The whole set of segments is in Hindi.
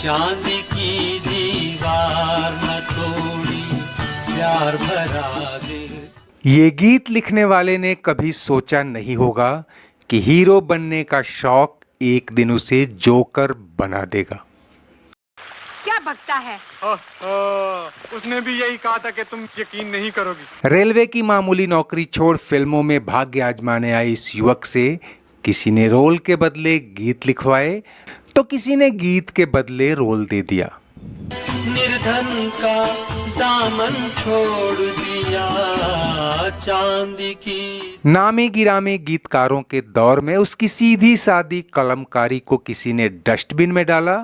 चांदी की दीवार न तोड़ी, प्यार भरा दिल। ये गीत लिखने वाले ने कभी सोचा नहीं होगा कि हीरो बनने का शौक एक दिन उसे जोकर बना देगा। क्या बकता है? उसने भी यही कहा था कि तुम यकीन नहीं करोगी। रेलवे की मामूली नौकरी छोड़ फिल्मों में भाग्य आजमाने आए इस युवक से किसी ने रोल के बदले गीत लिखवाए तो किसी ने गीत के बदले रोल दे दिया। निर्धन का दामन छोड़ दिया, चांदी की। नामी गिरामी गीतकारों के दौर में उसकी सीधी सादी कलमकारी को किसी ने डस्टबिन में डाला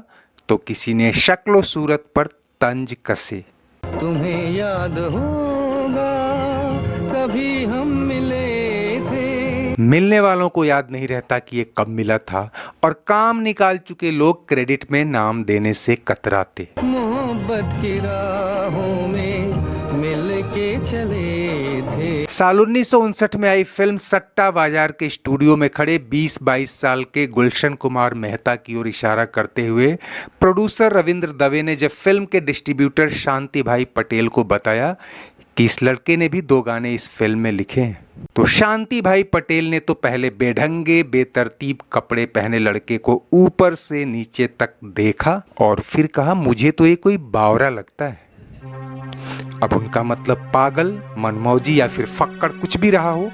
तो किसी ने शक्ल सूरत पर तंज कसे। तुम्हें याद होगा कभी हम मिले थे। मिलने वालों को याद नहीं रहता कि ये कब मिला था और काम निकाल चुके लोग क्रेडिट में नाम देने से कतराते। मोहब्बत की राहों में मिल के चले थे। साल 1959 में आई फिल्म सट्टा बाजार के स्टूडियो में खड़े 20-22 साल के गुलशन कुमार मेहता की ओर इशारा करते हुए प्रोड्यूसर रविंद्र दवे ने जब फिल्म के डिस्ट्रीब्यूटर शांति भाई पटेल को बताया कि इस लड़के ने भी 2 गाने इस फिल्म में लिखे हैं, तो शांति भाई पटेल ने तो पहले बेढंगे बेतरतीब कपड़े पहने लड़के को ऊपर से नीचे तक देखा और फिर कहा, मुझे तो ये कोई बावरा लगता है। अब उनका मतलब पागल, मनमौजी या फिर फक्कड़ कुछ भी रहा हो,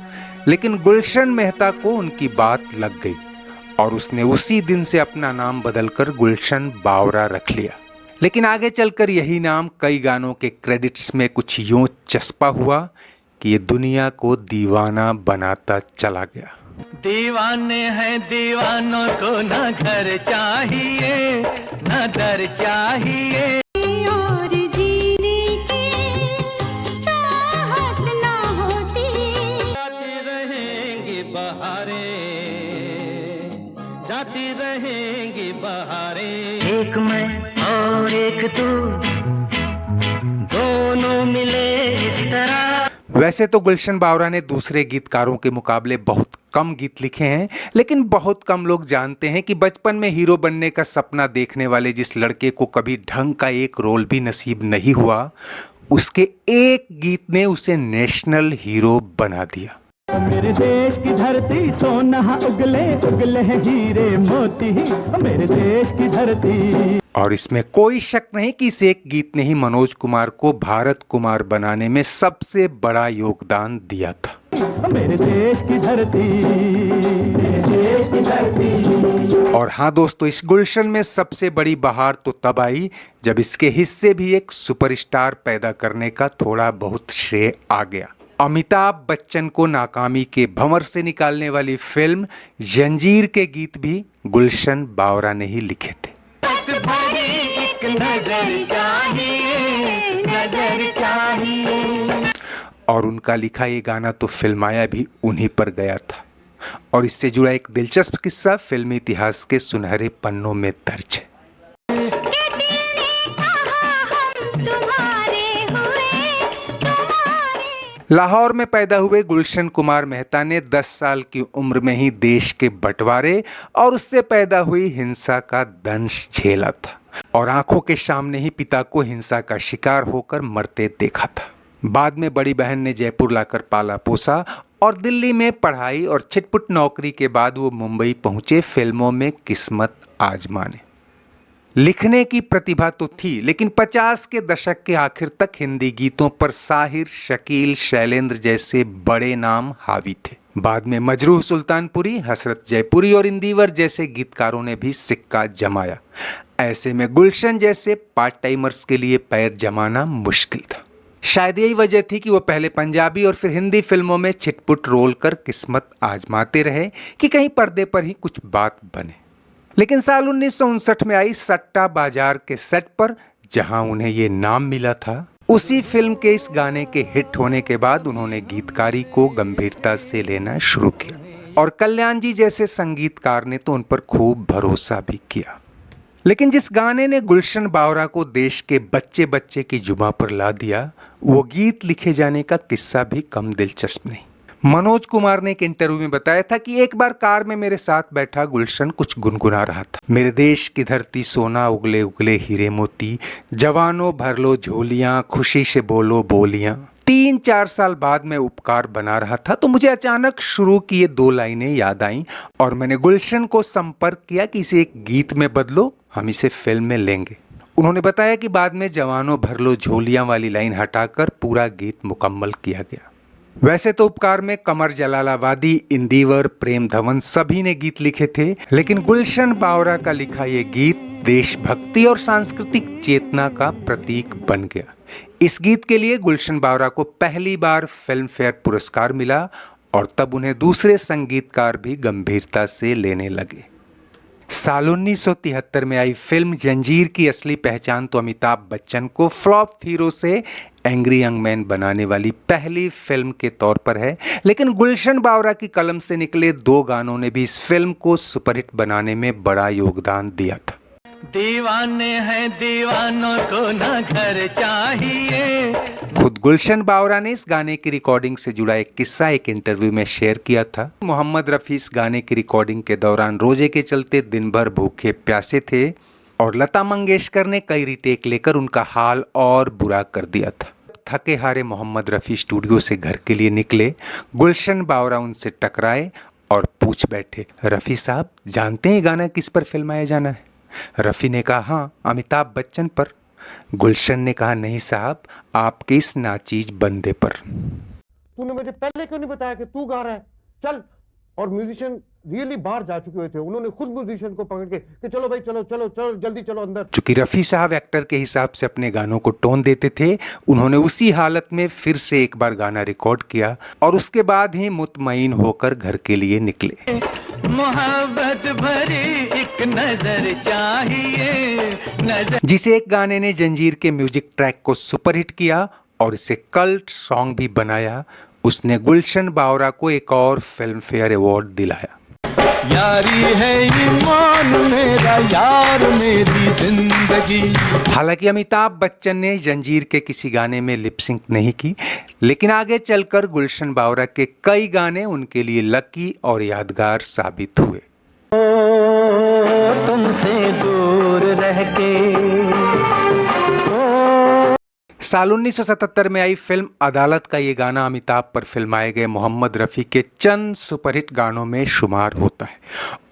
लेकिन गुलशन मेहता को उनकी बात लग गई और उसने उसी दिन से अपना नाम बदलकर गुलशन बावरा रख लिया। लेकिन आगे चलकर यही नाम कई गानों के क्रेडिट्स में कुछ यूं चस्पा हुआ कि ये दुनिया को दीवाना बनाता चला गया। दीवाने हैं दीवानों को ना घर चाहिए ना दर चाहिए। जाती रहेंगी बहारें, एक मैं और एक तू, दोनों मिले इस तरह। वैसे तो गुलशन बावरा ने दूसरे गीतकारों के मुकाबले बहुत कम गीत लिखे हैं, लेकिन बहुत कम लोग जानते हैं कि बचपन में हीरो बनने का सपना देखने वाले जिस लड़के को कभी ढंग का एक रोल भी नसीब नहीं हुआ, उसके एक गीत ने उसे नेशनल हीरो बना दिया। मेरे देश की धरती सोना उगले उगले हीरे मोती, मेरे देश की धरती। और इसमें कोई शक नहीं कि इस एक गीत ने ही मनोज कुमार को भारत कुमार बनाने में सबसे बड़ा योगदान दिया था। मेरे देश की धरती, मेरे देश की धरती। और हाँ दोस्तों, इस गुलशन में सबसे बड़ी बहार तो तब आई जब इसके हिस्से भी एक सुपरस्टार पैदा करने का थोड़ा बहुत श्रेय आ गया। अमिताभ बच्चन को नाकामी के भंवर से निकालने वाली फिल्म जंजीर के गीत भी गुलशन बावरा ने ही लिखे थे। और उनका लिखा ये गाना तो फिल्माया भी उन्हीं पर गया था। और इससे जुड़ा एक दिलचस्प किस्सा फिल्मी इतिहास के सुनहरे पन्नों में दर्ज है। लाहौर में पैदा हुए गुलशन कुमार मेहता ने 10 साल की उम्र में ही देश के बंटवारे और उससे पैदा हुई हिंसा का दंश झेला था और आंखों के सामने ही पिता को हिंसा का शिकार होकर मरते देखा था। बाद में बड़ी बहन ने जयपुर लाकर पाला पोसा और दिल्ली में पढ़ाई और छिटपुट नौकरी के बाद वो मुंबई पहुंचे फिल्मों में किस्मत आजमाने। लिखने की प्रतिभा तो थी, लेकिन 50 के दशक के आखिर तक हिंदी गीतों पर साहिर, शकील, शैलेंद्र जैसे बड़े नाम हावी थे। बाद में मजरूह सुल्तानपुरी, हसरत जयपुरी और इंदिवर जैसे गीतकारों ने भी सिक्का जमाया। ऐसे में गुलशन जैसे पार्ट टाइमर्स के लिए पैर जमाना मुश्किल था। शायद यही वजह थी कि वो पहले पंजाबी और फिर हिंदी फिल्मों में छिटपुट रोल कर किस्मत आजमाते रहे कि कहीं पर्दे पर ही कुछ बात बने। लेकिन साल 1959 में आई सट्टा बाजार के सेट पर जहां उन्हें ये नाम मिला था, उसी फिल्म के इस गाने के हिट होने के बाद उन्होंने गीतकारी को गंभीरता से लेना शुरू किया और कल्याण जी जैसे संगीतकार ने तो उन पर खूब भरोसा भी किया। लेकिन जिस गाने ने गुलशन बावरा को देश के बच्चे बच्चे की जुबां पर ला दिया, वो गीत लिखे जाने का किस्सा भी कम दिलचस्प नहीं। मनोज कुमार ने एक इंटरव्यू में बताया था कि एक बार कार में मेरे साथ बैठा गुलशन कुछ गुनगुना रहा था। मेरे देश की धरती सोना उगले उगले हीरे मोती, जवानों भर लो झोलियां, खुशी से बोलो बोलियां। 3-4 साल बाद मैं उपकार बना रहा था तो मुझे अचानक शुरू की ये 2 लाइनें याद आईं और मैंने गुलशन को संपर्क किया कि इसे एक गीत में बदलो, हम इसे फिल्म में लेंगे। उन्होंने बताया कि बाद में जवानों भर लो झोलियां वाली लाइन हटाकर पूरा गीत मुकम्मल किया गया। वैसे तो उपकार में कमर जलालाबादी, इंदिवर, प्रेम धवन सभी ने गीत लिखे थे, लेकिन गुलशन बावरा का लिखा ये गीत देशभक्ति और सांस्कृतिक चेतना का प्रतीक बन गया। इस गीत के लिए गुलशन बावरा को पहली बार फिल्म फेयर पुरस्कार मिला और तब उन्हें दूसरे संगीतकार भी गंभीरता से लेने लगे। साल 1973 में आई फिल्म जंजीर की असली पहचान तो अमिताभ बच्चन को फ्लॉप हीरो से एंग्री यंग मैन बनाने वाली पहली फिल्म के तौर पर है, लेकिन गुलशन बावरा की कलम से निकले 2 गानों ने भी इस फिल्म को सुपरहिट बनाने में बड़ा योगदान दिया था। दीवाने हैं दीवानों को ना घर चाहिए। खुद गुलशन बावरा ने इस गाने की रिकॉर्डिंग से जुड़ा एक किस्सा एक इंटरव्यू में शेयर किया था। मोहम्मद रफ़ी इस गाने की रिकॉर्डिंग के दौरान रोजे के चलते दिन भर भूखे प्यासे थे और लता मंगेशकर ने कई रिटेक लेकर उनका हाल और बुरा कर दिया था। थके हारे मोहम्मद रफ़ी स्टूडियो से घर के लिए निकले, गुलशन बावरा उनसे टकराए और पूछ बैठे, रफ़ी साहब जानते हैं गाना किस पर फिल्माया जाना है? रफ़ी ने कहा हाँ, अमिताभ बच्चन पर। गुलशन ने कहा नहीं साहब, आपके इस नाचीज बंदे पर। तूने मुझे पहले क्यों नहीं बताया कि तू गा रहा है? चल। और म्यूजिशियन रियली बाहर जा चुके हुए थे, उन्होंने खुद म्यूजिशियन को पकड़ के कि चलो भाई चलो चलो चलो जल्दी चलो अंदर। चूंकि रफ़ी साहब एक्टर के हिसाब से अपने गानों को टोन देते थे, उन्होंने उसी हालत में फिर से एक बार गाना रिकॉर्ड किया और उसके बाद ही मुतमईन होकर घर के लिए निकले। मोहब्बत भरी एक नजर चाहिए नजर, जिसे एक गाने ने जंजीर के म्यूजिक ट्रैक को सुपरहिट किया और इसे कल्ट सॉन्ग भी बनाया। उसने गुलशन बावरा को एक और फिल्म फेयर अवार्ड दिलाया। यारी है ईमान मेरा यार मेरी जिंदगी। हालांकि अमिताभ बच्चन ने जंजीर के किसी गाने में लिपसिंक नहीं की, लेकिन आगे चलकर गुलशन बावरा के कई गाने उनके लिए लकी और यादगार साबित हुए। तुमसे दूर रह के साल 1977 में आई फिल्म अदालत का ये गाना अमिताभ पर फिल्माए गए मोहम्मद रफ़ी के चंद सुपरहिट गानों में शुमार होता है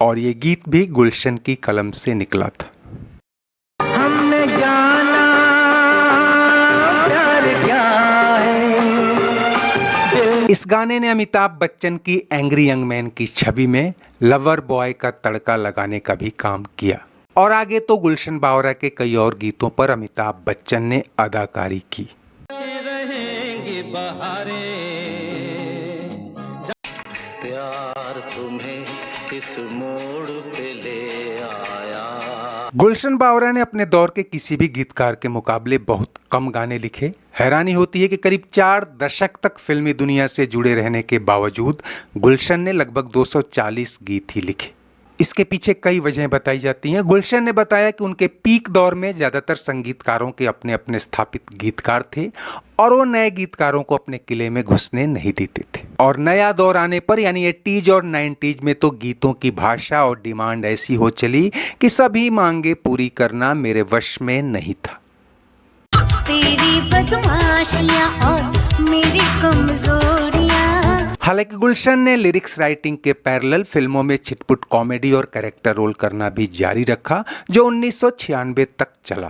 और ये गीत भी गुलशन की कलम से निकला था। हमने जाना प्यार क्या है। इस गाने ने अमिताभ बच्चन की एंग्री यंग मैन की छवि में लवर बॉय का तड़का लगाने का भी काम किया और आगे तो गुलशन बावरा के कई और गीतों पर अमिताभ बच्चन ने अदाकारी की। रहेंगे बहारे प्यार तुम्हें इस मोड़ पे ले आया। गुलशन बावरा ने अपने दौर के किसी भी गीतकार के मुकाबले बहुत कम गाने लिखे। हैरानी होती है कि करीब 4 दशक तक फिल्मी दुनिया से जुड़े रहने के बावजूद गुलशन ने लगभग 240 गीत ही लिखे। इसके पीछे कई वजहें बताई जाती हैं। गुलशन ने बताया कि उनके पीक दौर में ज़्यादातर संगीतकारों के अपने अपने स्थापित गीतकार थे और वो नए गीतकारों को अपने किले में घुसने नहीं देते थे। और नया दौर आने पर यानी 80s और 90s में तो गीतों की भाषा और डिमांड ऐसी हो चली कि सभी मांगे पूरी करना मेरे वश में नहीं था। तेरी बदमाशियां और मेरी कमजोरियां। हालांकि गुलशन ने लिरिक्स राइटिंग के पैरेलल फिल्मों में छिटपुट कॉमेडी और कैरेक्टर रोल करना भी जारी रखा, जो 1996 तक चला।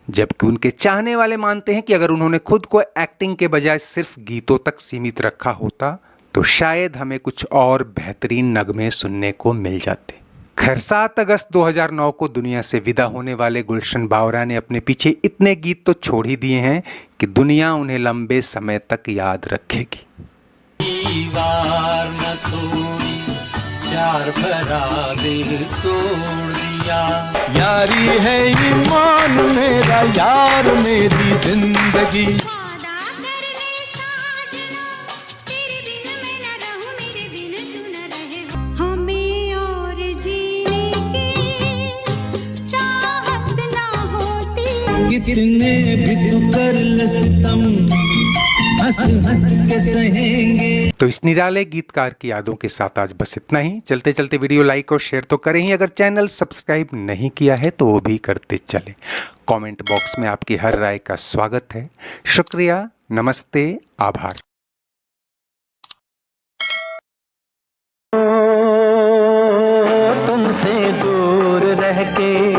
जबकि उनके चाहने वाले मानते हैं कि अगर उन्होंने खुद को एक्टिंग के बजाय सिर्फ गीतों तक सीमित रखा होता तो शायद हमें कुछ और बेहतरीन नगमे सुनने को मिल जाते। खैर 7 अगस्त 2009 को दुनिया से विदा होने वाले गुलशन बावरा ने अपने पीछे इतने गीत तो छोड़ ही दिए हैं कि दुनिया उन्हें लंबे समय तक याद रखेगी। दीवार न तोड़ी, प्यार भरा दिल तोड़ दिया। यारी है ईमान मेरा यार मेरी जिंदगी। हमें और जीने की चाहत ना होती। कितने भी तू कर ले सितम, हंस हंस के सहेंगे। तो इस निराले गीतकार की यादों के साथ आज बस इतना ही। चलते चलते वीडियो लाइक और शेयर तो करें ही, अगर चैनल सब्सक्राइब नहीं किया है तो वो भी करते चले। कमेंट बॉक्स में आपकी हर राय का स्वागत है। शुक्रिया, नमस्ते, आभार। तुमसे दूर रह के